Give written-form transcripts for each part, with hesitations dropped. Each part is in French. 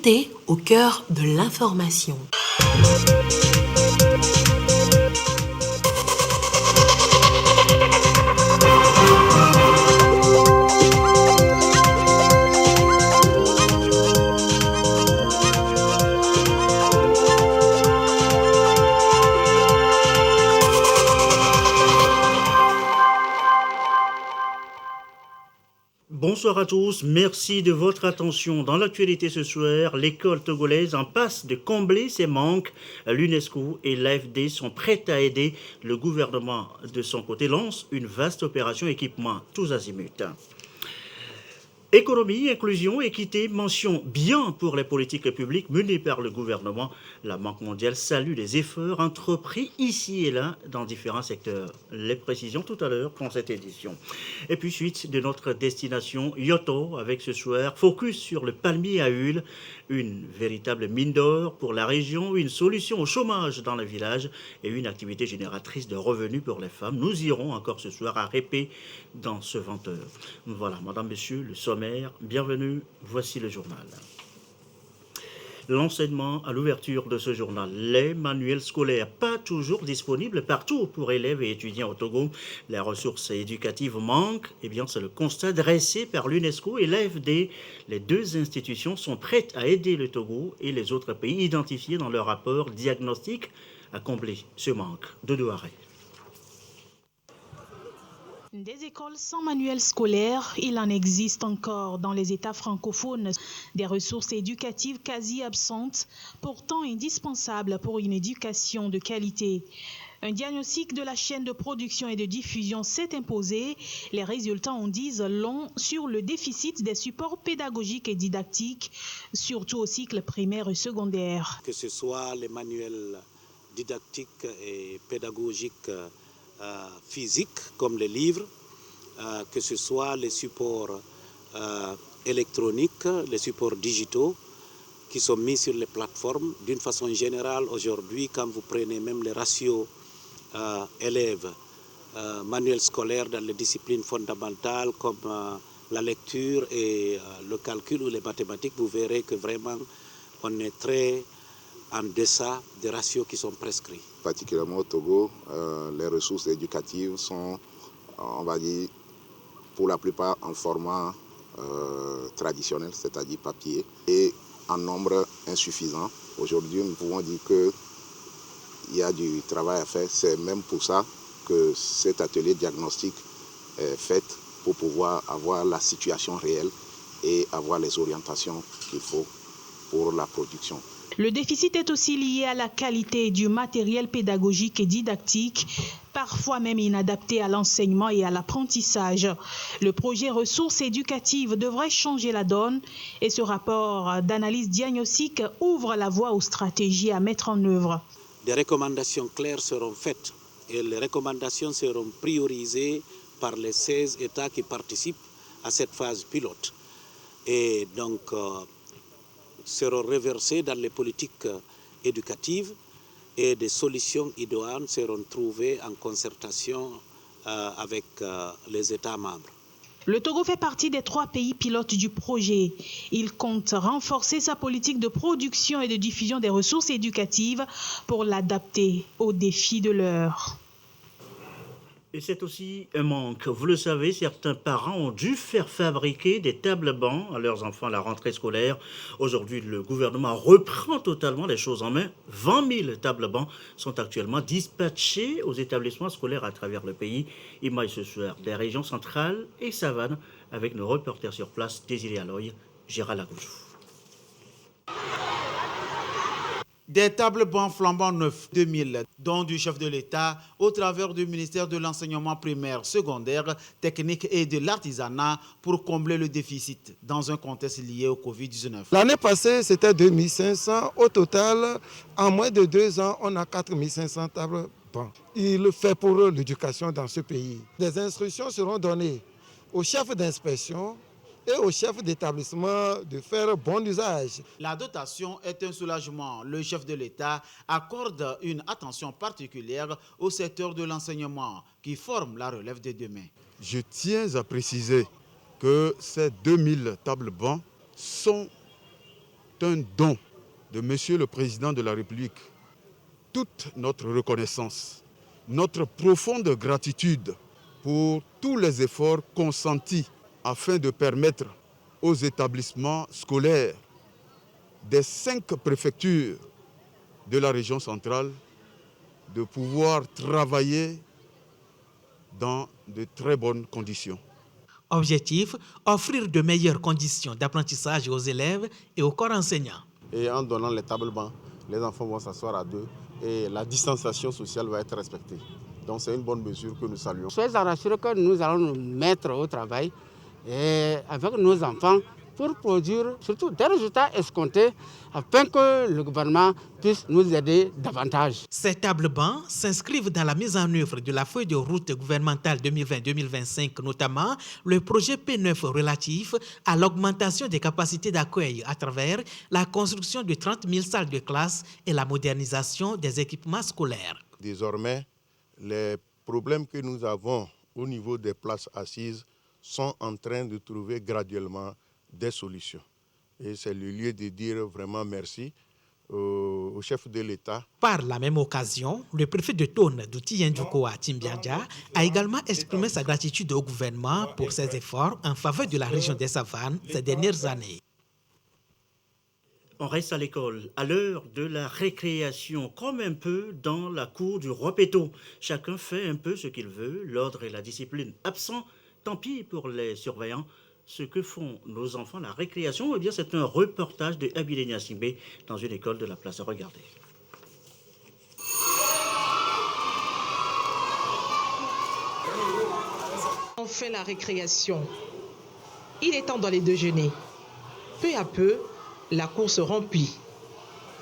vérité au cœur de l'information. Bonsoir à tous, merci de votre attention. Dans l'actualité ce soir, l'école togolaise en passe de combler ses manques. L'UNESCO et l'AFD sont prêtes à aider. Le gouvernement, de son côté, lance une vaste opération équipement tous azimuts. Économie, inclusion, équité, mention bien pour les politiques publiques menées par le gouvernement. La Banque mondiale salue les efforts entrepris ici et là dans différents secteurs. Les précisions tout à l'heure pour cette édition. Et puis suite de notre destination Yoto avec ce soir, focus sur le palmier à huile, une véritable mine d'or pour la région, une solution au chômage dans le village et une activité génératrice de revenus pour les femmes. Nous irons encore ce soir à Répé dans ce 20h. Voilà, madame, monsieur, le sommaire, bienvenue, voici le journal. L'enseignement à l'ouverture de ce journal. Les manuels scolaires, pas toujours disponibles partout pour élèves et étudiants au Togo. Les ressources éducatives manquent. Eh bien, c'est le constat dressé par l'UNESCO et l'AFD. Les deux institutions sont prêtes à aider le Togo et les autres pays identifiés dans leur rapport diagnostic à combler ce manque. Dodo Arrêt. Des écoles sans manuel scolaire, il en existe encore dans les États francophones. Des ressources éducatives quasi absentes, pourtant indispensables pour une éducation de qualité. Un diagnostic de la chaîne de production et de diffusion s'est imposé. Les résultats en disent long sur le déficit des supports pédagogiques et didactiques, surtout au cycle primaire et secondaire. Que ce soit les manuels didactiques et pédagogiques physiques comme les livres, que ce soit les supports électroniques, les supports digitaux qui sont mis sur les plateformes. D'une façon générale, aujourd'hui, quand vous prenez même les ratios élèves manuels scolaires dans les disciplines fondamentales comme la lecture et le calcul ou les mathématiques, vous verrez que vraiment on est très en deçà des ratios qui sont prescrits. Particulièrement au Togo, les ressources éducatives sont, on va dire, pour la plupart en format traditionnel, c'est-à-dire papier, et en nombre insuffisant. Aujourd'hui, nous pouvons dire qu'il y a du travail à faire. C'est même pour ça que cet atelier diagnostic est fait pour pouvoir avoir la situation réelle et avoir les orientations qu'il faut pour la production. Le déficit est aussi lié à la qualité du matériel pédagogique et didactique, parfois même inadapté à l'enseignement et à l'apprentissage. Le projet ressources éducatives devrait changer la donne et ce rapport d'analyse diagnostique ouvre la voie aux stratégies à mettre en œuvre. Des recommandations claires seront faites et les recommandations seront priorisées par les 16 États qui participent à cette phase pilote. Et donc, seront reversées dans les politiques éducatives et des solutions idoines seront trouvées en concertation avec les États membres. Le Togo fait partie des 3 pays pilotes du projet. Il compte renforcer sa politique de production et de diffusion des ressources éducatives pour l'adapter aux défis de l'heure. Et c'est aussi un manque. Vous le savez, certains parents ont dû faire fabriquer des tables-bancs à leurs enfants à la rentrée scolaire. Aujourd'hui, le gouvernement reprend totalement les choses en main. 20 000 tables-bancs sont actuellement dispatchés aux établissements scolaires à travers le pays. Image ce soir des régions centrales et savanes avec nos reporters sur place, Désiré Aloy, Gérald Agoujou. Des tables-bancs flambant neufs 2000, dont du chef de l'État au travers du ministère de l'enseignement primaire, secondaire, technique et de l'artisanat pour combler le déficit dans un contexte lié au Covid-19. L'année passée, c'était 2500. Au total, en moins de 2 ans, on a 4500 tables-bancs. Il fait pour l'éducation dans ce pays. Des instructions seront données aux chefs d'inspection et au chef d'établissement de faire bon usage. La dotation est un soulagement. Le chef de l'État accorde une attention particulière au secteur de l'enseignement qui forme la relève de demain. Je tiens à préciser que ces 2000 tables-bancs sont un don de Monsieur le Président de la République. Toute notre reconnaissance, notre profonde gratitude pour tous les efforts consentis afin de permettre aux établissements scolaires des 5 préfectures de la région centrale de pouvoir travailler dans de très bonnes conditions. Objectif, offrir de meilleures conditions d'apprentissage aux élèves et aux corps enseignants. Et en donnant les tables bancs, les enfants vont s'asseoir à 2 et la distanciation sociale va être respectée. Donc c'est une bonne mesure que nous saluons. Soyez rassurés que nous allons nous mettre au travail et avec nos enfants pour produire surtout des résultats escomptés afin que le gouvernement puisse nous aider davantage. Ces tables bancs s'inscrivent dans la mise en œuvre de la feuille de route gouvernementale 2020-2025, notamment le projet P9 relatif à l'augmentation des capacités d'accueil à travers la construction de 30 000 salles de classe et la modernisation des équipements scolaires. Désormais, les problèmes que nous avons au niveau des places assises sont en train de trouver graduellement des solutions. Et c'est le lieu de dire vraiment merci au chef de l'État. Par la même occasion, le préfet de Tone, Douti Yendjoukoa Timbiadja, a également exprimé sa gratitude au gouvernement pour ses efforts en faveur de la région des Savanes ces dernières années. On reste à l'école, à l'heure de la récréation, comme un peu dans la cour du roi Péto. Chacun fait un peu ce qu'il veut, l'ordre et la discipline absents, tant pis pour les surveillants. Ce que font nos enfants, la récréation, eh bien, c'est un reportage de Abidé Niasimbe dans une école de la place. Regardez. On fait la récréation. Il est temps d'aller déjeuner. Peu à peu, la cour se remplit.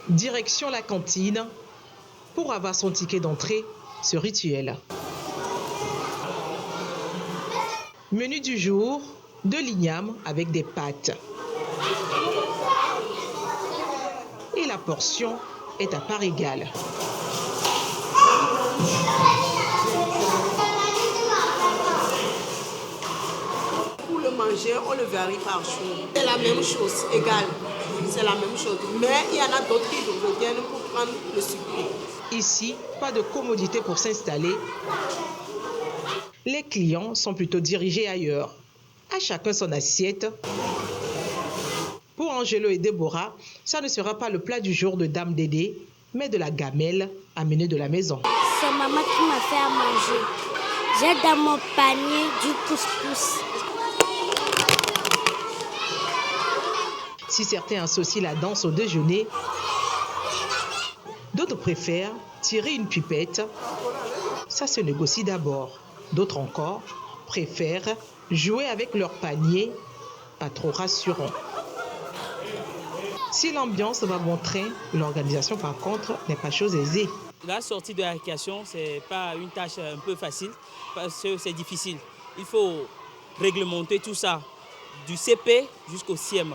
Direction la cantine pour avoir son ticket d'entrée, ce rituel. Menu du jour, de l'igname avec des pâtes. Et la portion est à part égale. Pour le manger, on le varie par jour. C'est la même chose, égale. C'est la même chose. Mais il y en a d'autres qui reviennent pour prendre le sucré. Ici, pas de commodité pour s'installer. Les clients sont plutôt dirigés ailleurs. À chacun son assiette. Pour Angelo et Déborah, ça ne sera pas le plat du jour de Dame Dédé, mais de la gamelle amenée de la maison. C'est maman qui m'a fait à manger. J'ai dans mon panier du couscous. Si certains associent la danse au déjeuner, d'autres préfèrent tirer une pipette. Ça se négocie d'abord. D'autres encore préfèrent jouer avec leur panier, pas trop rassurant. Si l'ambiance va bon train, l'organisation par contre n'est pas chose aisée. La sortie de la récréation, ce n'est pas une tâche un peu facile parce que c'est difficile. Il faut réglementer tout ça, du CP jusqu'au CM.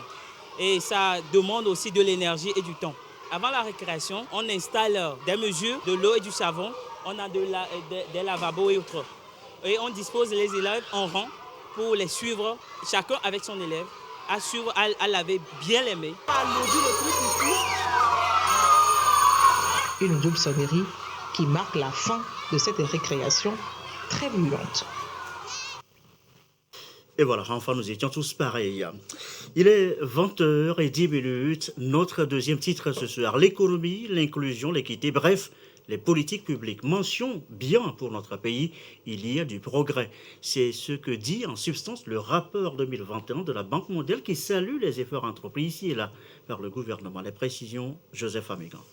Et ça demande aussi de l'énergie et du temps. Avant la récréation, on installe des mesures, de l'eau et du savon. On a des lavabos et autres. Et on dispose les élèves en rang pour les suivre, chacun avec son élève, à suivre, à laver bien les mains. Une double sonnerie qui marque la fin de cette récréation très brûlante. Et voilà, enfin, nous étions tous pareils. Il est 20h10. Notre deuxième titre ce soir, l'économie, l'inclusion, l'équité, bref, les politiques publiques. Mention bien pour notre pays, il y a du progrès. C'est ce que dit en substance le rapport 2021 de la Banque mondiale qui salue les efforts entrepris ici et là par le gouvernement. Les précisions, Joseph Amégan.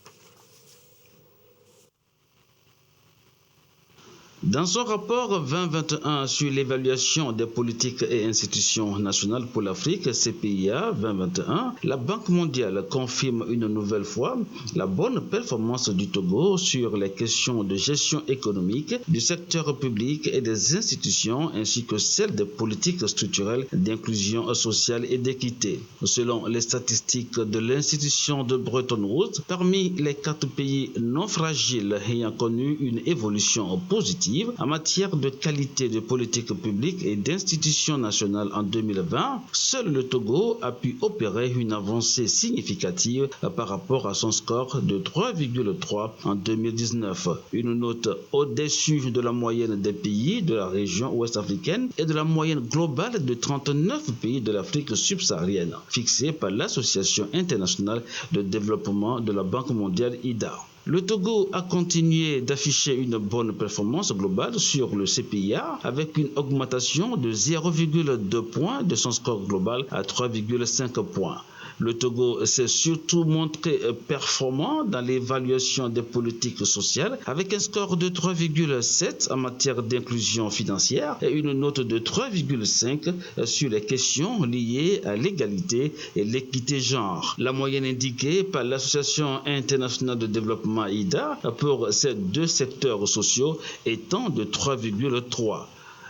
Dans son rapport 2021 sur l'évaluation des politiques et institutions nationales pour l'Afrique, CPIA 2021, la Banque mondiale confirme une nouvelle fois la bonne performance du Togo sur les questions de gestion économique, du secteur public et des institutions, ainsi que celles des politiques structurelles d'inclusion sociale et d'équité. Selon les statistiques de l'institution de Bretton Woods, parmi les 4 pays non fragiles ayant connu une évolution positive, éducative en matière de qualité de politique publique et d'institutions nationales en 2020, seul le Togo a pu opérer une avancée significative par rapport à son score de 3,3 en 2019. Une note au-dessus de la moyenne des pays de la région ouest africaine et de la moyenne globale de 39 pays de l'Afrique subsaharienne, fixée par l'Association internationale de développement de la Banque mondiale IDA. Le Togo a continué d'afficher une bonne performance globale sur le CPIA avec une augmentation de 0,2 points de son score global à 3,5 points. Le Togo s'est surtout montré performant dans l'évaluation des politiques sociales avec un score de 3,7 en matière d'inclusion financière et une note de 3,5 sur les questions liées à l'égalité et l'équité genre. La moyenne indiquée par l'Association internationale de développement IDA pour ces deux secteurs sociaux étant de 3,3.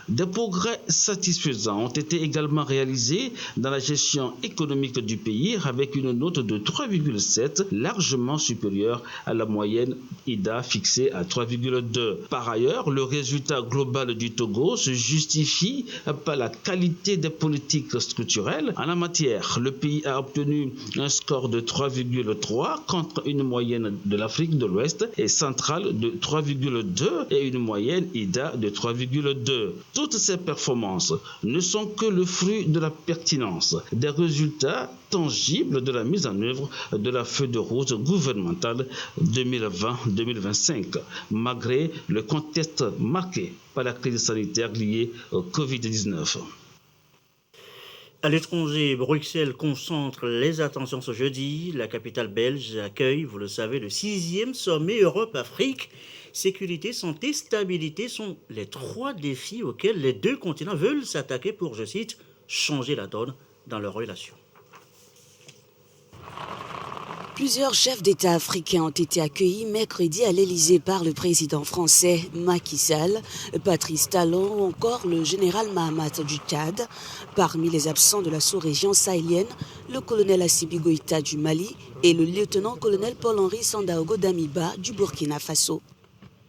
Des progrès satisfaisants ont été également réalisés dans la gestion économique du pays avec une note de 3,7 largement supérieure à la moyenne IDA fixée à 3,2. Par ailleurs, le résultat global du Togo se justifie par la qualité des politiques structurelles. En la matière, le pays a obtenu un score de 3,3 contre une moyenne de l'Afrique de l'Ouest et centrale de 3,2 et une moyenne IDA de 3,2. Toutes ces performances ne sont que le fruit de la pertinence des résultats tangibles de la mise en œuvre de la feuille de route gouvernementale 2020-2025, malgré le contexte marqué par la crise sanitaire liée au Covid-19. À l'étranger, Bruxelles concentre les attentions ce jeudi. La capitale belge accueille, vous le savez, le 6e sommet Europe-Afrique. Sécurité, santé, stabilité sont les 3 défis auxquels les deux continents veulent s'attaquer pour, je cite, changer la donne dans leurs relations. Plusieurs chefs d'État africains ont été accueillis mercredi à l'Élysée par le président français Macky Sall, Patrice Talon ou encore le général Mahamat du Tchad. Parmi les absents de la sous-région sahélienne, le colonel Assimi Goïta du Mali et le lieutenant-colonel Paul-Henri Sandaogo Damiba du Burkina Faso.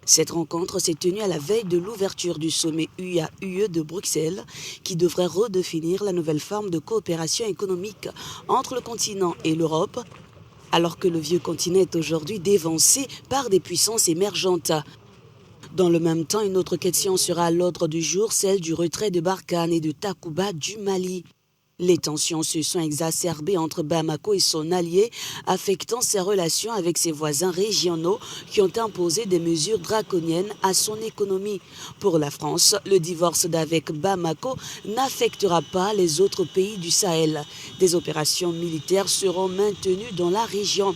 Cette rencontre s'est tenue à la veille de l'ouverture du sommet UA-UE de Bruxelles, qui devrait redéfinir la nouvelle forme de coopération économique entre le continent et l'Europe, alors que le vieux continent est aujourd'hui dévancé par des puissances émergentes. Dans le même temps, une autre question sera à l'ordre du jour, celle du retrait de Barkhane et de Takuba du Mali. Les tensions se sont exacerbées entre Bamako et son allié, affectant ses relations avec ses voisins régionaux qui ont imposé des mesures draconiennes à son économie. Pour la France, le divorce d'avec Bamako n'affectera pas les autres pays du Sahel. Des opérations militaires seront maintenues dans la région.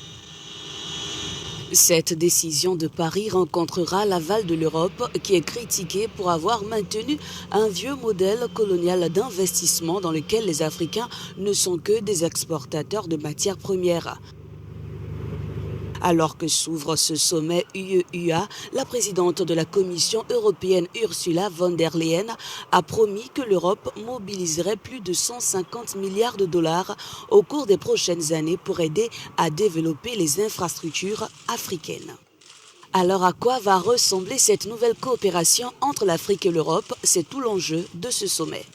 Cette décision de Paris rencontrera l'aval de l'Europe qui est critiquée pour avoir maintenu un vieux modèle colonial d'investissement dans lequel les Africains ne sont que des exportateurs de matières premières. Alors que s'ouvre ce sommet UE-UA, la présidente de la Commission européenne Ursula von der Leyen a promis que l'Europe mobiliserait plus de 150 milliards de dollars au cours des prochaines années pour aider à développer les infrastructures africaines. Alors à quoi va ressembler cette nouvelle coopération entre l'Afrique et l'Europe? C'est tout l'enjeu de ce sommet.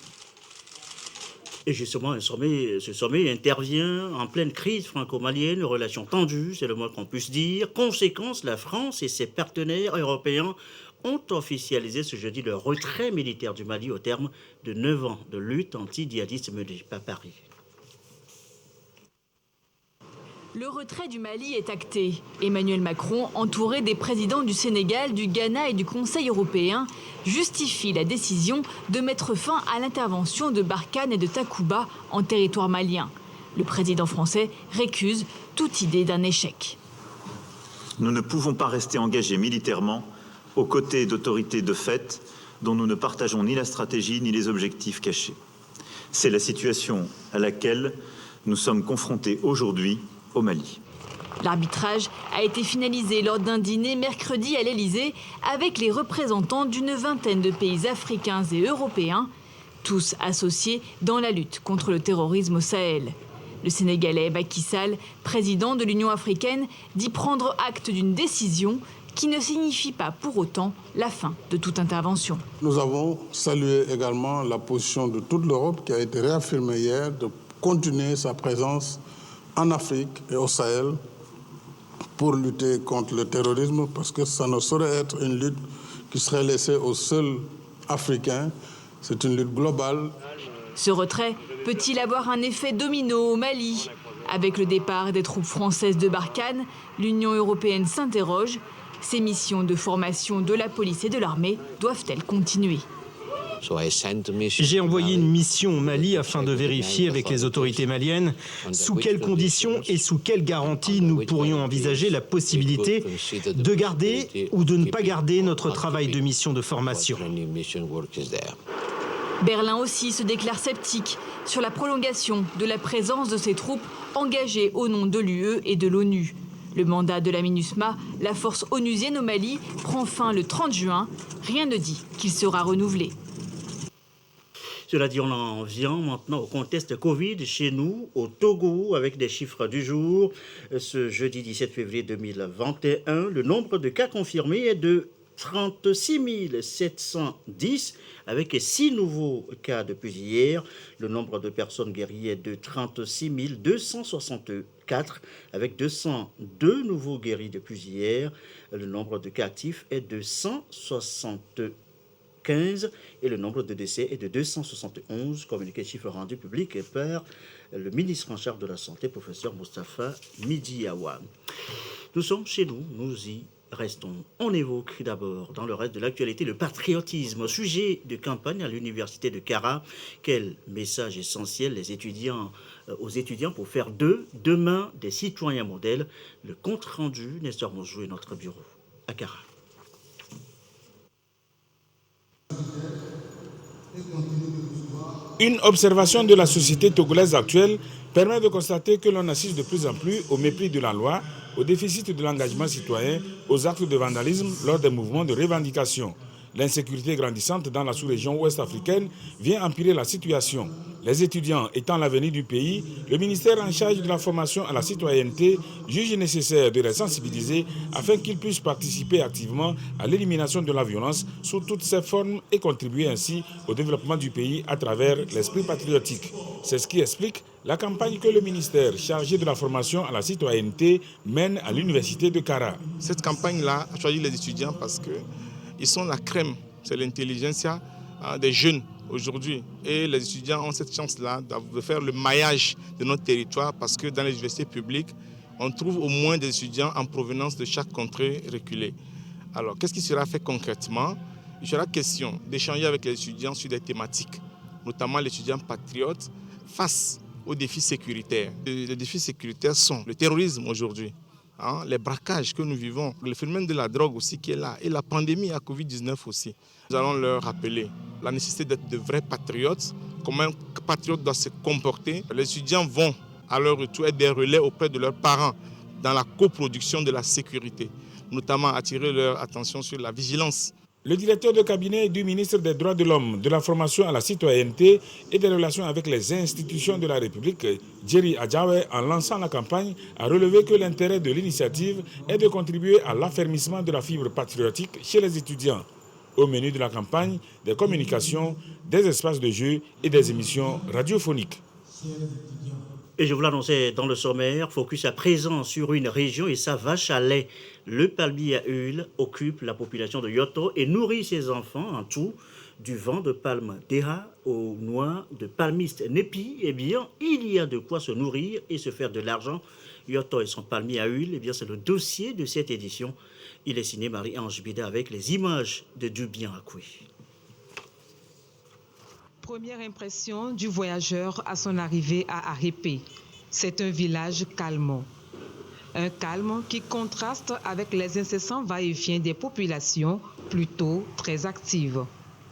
Et justement, ce sommet intervient en pleine crise franco-malienne, relations tendues, c'est le moins qu'on puisse dire. Conséquence, la France et ses partenaires européens ont officialisé ce jeudi le retrait militaire du Mali au terme de 9 ans de lutte anti-djihadiste menée par Paris. Le retrait du Mali est acté. Emmanuel Macron, entouré des présidents du Sénégal, du Ghana et du Conseil européen, justifie la décision de mettre fin à l'intervention de Barkhane et de Takuba en territoire malien. Le président français récuse toute idée d'un échec. Nous ne pouvons pas rester engagés militairement aux côtés d'autorités de fait dont nous ne partageons ni la stratégie ni les objectifs cachés. C'est la situation à laquelle nous sommes confrontés aujourd'hui au Mali. L'arbitrage a été finalisé lors d'un dîner mercredi à l'Élysée avec les représentants d'une vingtaine de pays africains et européens, tous associés dans la lutte contre le terrorisme au Sahel. Le Sénégalais Macky Sall, président de l'Union africaine, dit prendre acte d'une décision qui ne signifie pas pour autant la fin de toute intervention. Nous avons salué également la position de toute l'Europe qui a été réaffirmée hier de continuer sa présence en Afrique et au Sahel pour lutter contre le terrorisme, parce que ça ne saurait être une lutte qui serait laissée aux seuls Africains. C'est une lutte globale. Ce retrait peut-il avoir un effet domino au Mali? Avec le départ des troupes françaises de Barkhane, l'Union européenne s'interroge. Ces missions de formation de la police et de l'armée doivent-elles continuer? J'ai envoyé une mission au Mali afin de vérifier avec les autorités maliennes sous quelles conditions et sous quelles garanties nous pourrions envisager la possibilité de garder ou de ne pas garder notre travail de mission de formation. Berlin aussi se déclare sceptique sur la prolongation de la présence de ces troupes engagées au nom de l'UE et de l'ONU. Le mandat de la MINUSMA, la force onusienne au Mali, prend fin le 30 juin. Rien ne dit qu'il sera renouvelé. Cela dit, on en vient maintenant au contexte Covid chez nous, au Togo, avec des chiffres du jour. Ce jeudi 17 février 2021, le nombre de cas confirmés est de 36 710, avec 6 nouveaux cas depuis hier. Le nombre de personnes guéries est de 36 264, avec 202 nouveaux guéris depuis hier. Le nombre de cas actifs est de 175 et le nombre de décès est de 271, communiqué chiffre rendu public par le ministre en charge de la Santé, professeur Moustapha Midiawa. Nous sommes chez nous, nous y restons. On évoque d'abord, dans le reste de l'actualité, le patriotisme, sujet de campagne à l'université de Kara. Quel message essentiel aux étudiants pour faire d'eux, demain, des citoyens modèles. Le compte rendu, Nestor Mojou et notre bureau à Kara. Une observation de la société togolaise actuelle permet de constater que l'on assiste de plus en plus au mépris de la loi, au déficit de l'engagement citoyen, aux actes de vandalisme lors des mouvements de revendication. L'insécurité grandissante dans la sous-région ouest-africaine vient empirer la situation. Les étudiants étant l'avenir du pays, le ministère en charge de la formation à la citoyenneté juge nécessaire de les sensibiliser afin qu'ils puissent participer activement à l'élimination de la violence sous toutes ses formes et contribuer ainsi au développement du pays à travers l'esprit patriotique. C'est ce qui explique la campagne que le ministère chargé de la formation à la citoyenneté mène à l'université de Kara. Cette campagne-là a choisi les étudiants parce qu'ils sont la crème, c'est l'intelligentsia des jeunes aujourd'hui. Et les étudiants ont cette chance-là de faire le maillage de notre territoire parce que dans les universités publiques, on trouve au moins des étudiants en provenance de chaque contrée reculée. Alors, qu'est-ce qui sera fait concrètement? Il sera question d'échanger avec les étudiants sur des thématiques, notamment les étudiants patriotes, face aux défis sécuritaires. Les défis sécuritaires sont le terrorisme aujourd'hui, les braquages que nous vivons, le phénomène de la drogue aussi qui est là, et la pandémie à Covid-19 aussi. Nous allons leur rappeler la nécessité d'être de vrais patriotes, comment un patriote doit se comporter. Les étudiants vont à leur retour être des relais auprès de leurs parents dans la coproduction de la sécurité, notamment attirer leur attention sur la vigilance. Le directeur de cabinet du ministre des Droits de l'Homme, de la formation à la citoyenneté et des relations avec les institutions de la République, Jerry Adjawe, en lançant la campagne, a relevé que l'intérêt de l'initiative est de contribuer à l'affermissement de la fibre patriotique chez les étudiants. Au menu de la campagne, des communications, des espaces de jeu et des émissions radiophoniques. Et je vous l'annonçais dans le sommaire, focus à présent sur une région et sa vache à lait. Le palmier à huile occupe la population de Yoto et nourrit ses enfants en tout, du vent de palme d'Era aux noix de palmiste Népi. Eh bien, il y a de quoi se nourrir et se faire de l'argent. Yoto et son palmier à huile, eh bien, c'est le dossier de cette édition. Il est signé Marie-Ange Bida avec les images de Dubien Akoué. Première impression du voyageur à son arrivée à Arépé. C'est un village calme. Un calme qui contraste avec les incessants va-et-vient des populations, plutôt très actives.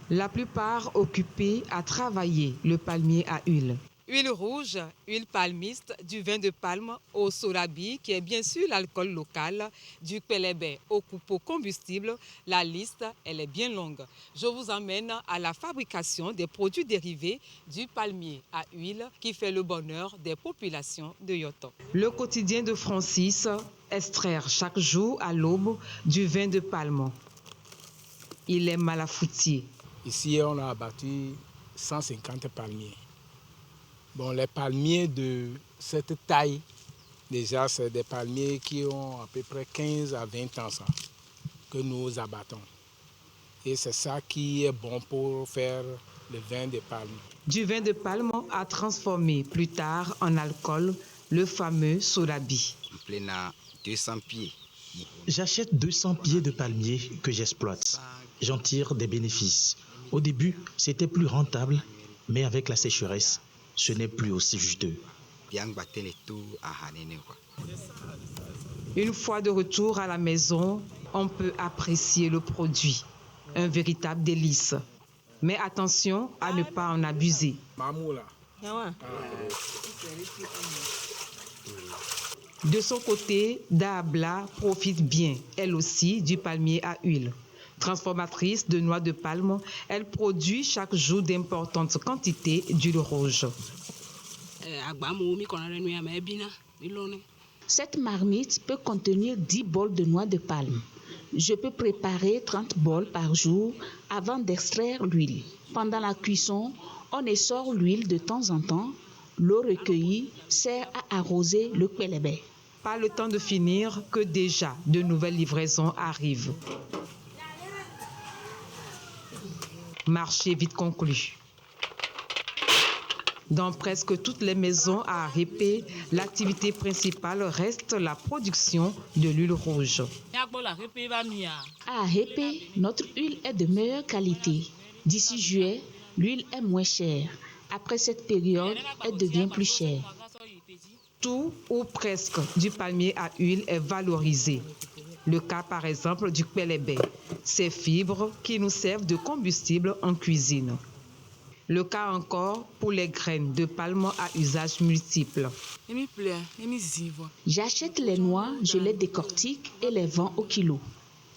La plupart occupées à travailler le palmier à huile. Huile rouge, huile palmiste, du vin de palme au sorabi, qui est bien sûr l'alcool local, du pelébé au coupeau combustible. La liste, elle est bien longue. Je vous emmène à la fabrication des produits dérivés du palmier à huile qui fait le bonheur des populations de Yoto. Le quotidien de Francis, extraire chaque jour à l'aube du vin de palme. Il est malafoutier. Ici, on a abattu 150 palmiers. Bon, les palmiers de cette taille, déjà, c'est des palmiers qui ont à peu près 15 à 20 ans ça, que nous abattons. Et c'est ça qui est bon pour faire le vin de palme. Du vin de palme à transformer plus tard en alcool, le fameux sorabi. En plein 200 pieds. J'achète 200 pieds de palmiers que j'exploite. J'en tire des bénéfices. Au début, c'était plus rentable, mais avec la sécheresse, ce n'est plus aussi juteux. Une fois de retour à la maison, on peut apprécier le produit. Un véritable délice. Mais attention à ne pas en abuser. De son côté, Daabla profite bien, elle aussi, du palmier à huile. Transformatrice de noix de palme, elle produit chaque jour d'importantes quantités d'huile rouge. Cette marmite peut contenir 10 bols de noix de palme. Je peux préparer 30 bols par jour avant d'extraire l'huile. Pendant la cuisson, on essore l'huile de temps en temps. L'eau recueillie sert à arroser le pelébé. Pas le temps de finir que déjà de nouvelles livraisons arrivent. Marché vite conclu. Dans presque toutes les maisons à Répé, l'activité principale reste la production de l'huile rouge. À Répé, notre huile est de meilleure qualité. D'ici juillet, l'huile est moins chère. Après cette période, elle devient plus chère. Tout ou presque du palmier à huile est valorisé. Le cas par exemple du pelébé, ces fibres qui nous servent de combustible en cuisine. Le cas encore pour les graines de palme à usage multiple. J'achète les noix, je les décortique et les vends au kilo.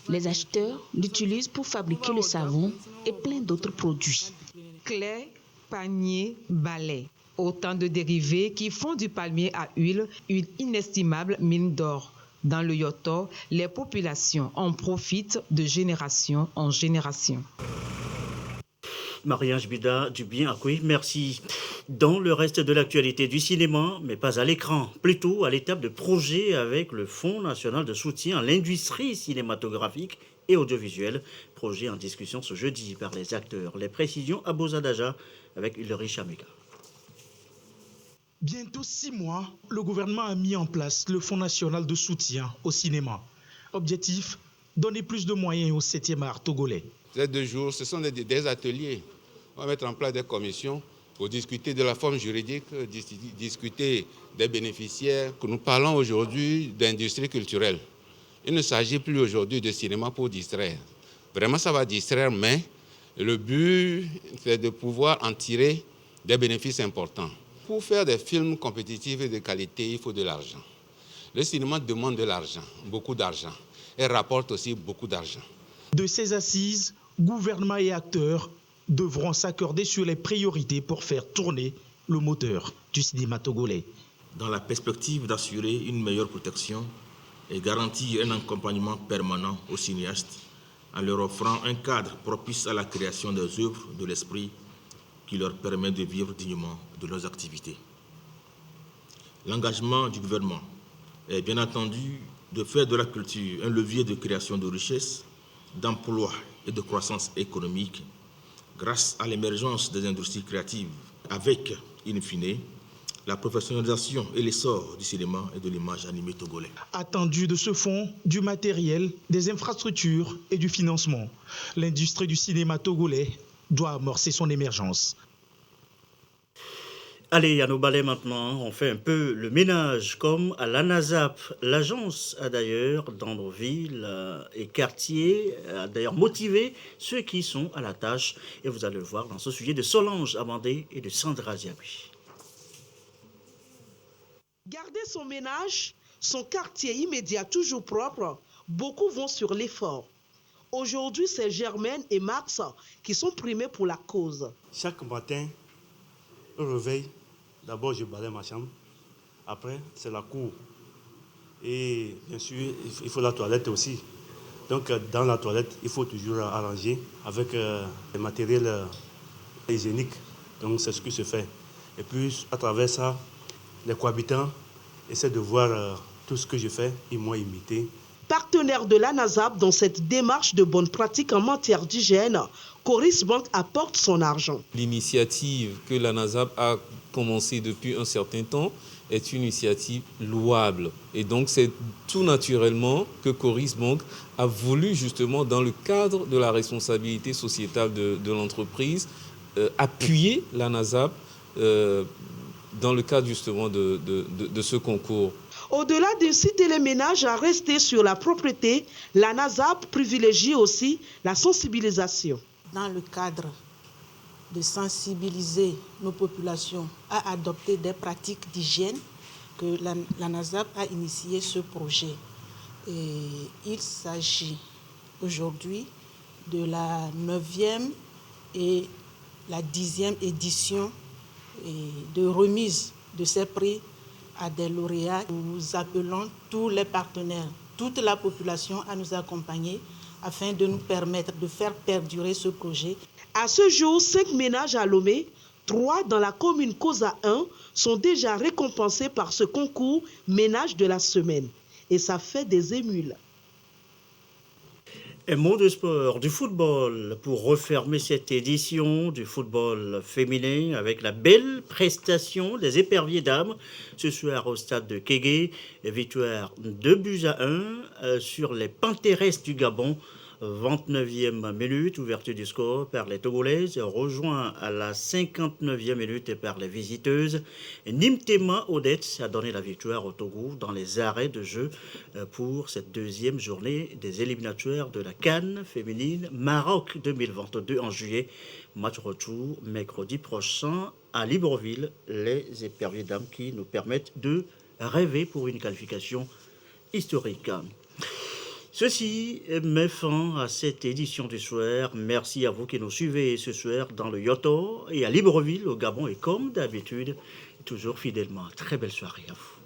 Les acheteurs l'utilisent pour fabriquer le savon et plein d'autres produits. Clé, panier, balai. Autant de dérivés qui font du palmier à huile une inestimable mine d'or. Dans le Yoto, les populations en profitent de génération en génération. Marie-Ange Bida, du bien accueilli, merci. Dans le reste de l'actualité du cinéma, mais pas à l'écran, plutôt à l'étape de projet avec le Fonds national de soutien à l'industrie cinématographique et audiovisuelle. Projet en discussion ce jeudi par les acteurs. Les précisions à Bozadaja avec Ulrich Chamega. Bientôt 6 mois, le gouvernement a mis en place le Fonds national de soutien au cinéma. Objectif, donner plus de moyens au 7e art togolais. Ces 2 jours, ce sont des ateliers. On va mettre en place des commissions pour discuter de la forme juridique, discuter des bénéficiaires. Nous parlons aujourd'hui d'industrie culturelle. Il ne s'agit plus aujourd'hui de cinéma pour distraire. Vraiment, ça va distraire, mais le but, c'est de pouvoir en tirer des bénéfices importants. Pour faire des films compétitifs et de qualité, il faut de l'argent. Le cinéma demande de l'argent, beaucoup d'argent, et rapporte aussi beaucoup d'argent. De ces assises, gouvernement et acteurs devront s'accorder sur les priorités pour faire tourner le moteur du cinéma togolais. Dans la perspective d'assurer une meilleure protection et garantir un accompagnement permanent aux cinéastes en leur offrant un cadre propice à la création des œuvres de l'esprit qui leur permet de vivre dignement de leurs activités. L'engagement du gouvernement est bien entendu de faire de la culture un levier de création de richesses, d'emploi et de croissance économique grâce à l'émergence des industries créatives avec, in fine, la professionnalisation et l'essor du cinéma et de l'image animée togolais. Attendu de ce fonds, du matériel, des infrastructures et du financement. L'industrie du cinéma togolais doit amorcer son émergence. Allez, à nos balais maintenant, on fait un peu le ménage, comme à l'ANASAP. L'agence a d'ailleurs, dans nos villes et quartiers, a d'ailleurs motivé ceux qui sont à la tâche. Et vous allez le voir dans ce sujet de Solange Amandé et de Sandra Diaby. Garder son ménage, son quartier immédiat toujours propre, beaucoup vont sur l'effort. Aujourd'hui, c'est Germaine et Max qui sont primés pour la cause. Chaque matin, au réveil, d'abord je balaye ma chambre. Après, c'est la cour. Et bien sûr, il faut la toilette aussi. Donc, dans la toilette, il faut toujours arranger avec les matériels hygiéniques. Donc, c'est ce qui se fait. Et puis, à travers ça, les cohabitants essaient de voir tout ce que je fais. Ils m'ont imité. Partenaire de la NASAP dans cette démarche de bonne pratique en matière d'hygiène, Coris Bank apporte son argent. L'initiative que la NASAP a commencée depuis un certain temps est une initiative louable. Et donc c'est tout naturellement que Coris Bank a voulu justement, dans le cadre de la responsabilité sociétale de l'entreprise, appuyer la NASAP dans le cadre justement de ce concours. Au-delà d'inciter les ménages à rester sur la propreté, la NASAP privilégie aussi la sensibilisation. Dans le cadre de sensibiliser nos populations à adopter des pratiques d'hygiène, que la NASAP a initié ce projet. Et il s'agit aujourd'hui de la 9e et la 10e édition de remise de ces prix à des lauréats. Nous appelons tous les partenaires, toute la population à nous accompagner afin de nous permettre de faire perdurer ce projet. À ce jour, 5 ménages à Lomé, 3 dans la commune Kosa 1 sont déjà récompensés par ce concours ménage de la semaine. Et ça fait des émules. Un mot de sport, du football, pour refermer cette édition du football féminin avec la belle prestation des éperviers dames ce soir au stade de Kégué. Victoire 2-1 sur les Panthères du Gabon. 29e minute, ouverture du score par les Togolaises, rejoint à la 59e minute par les visiteuses. Nimtema Odette a donné la victoire au Togo dans les arrêts de jeu pour cette deuxième journée des éliminatoires de la CAN féminine Maroc 2022 en juillet. Match retour mercredi prochain à Libreville. Les éperviers dames qui nous permettent de rêver pour une qualification historique. Ceci met fin à cette édition du soir. Merci à vous qui nous suivez ce soir dans le Yoto et à Libreville, au Gabon. Et comme d'habitude, toujours fidèlement, très belle soirée à vous.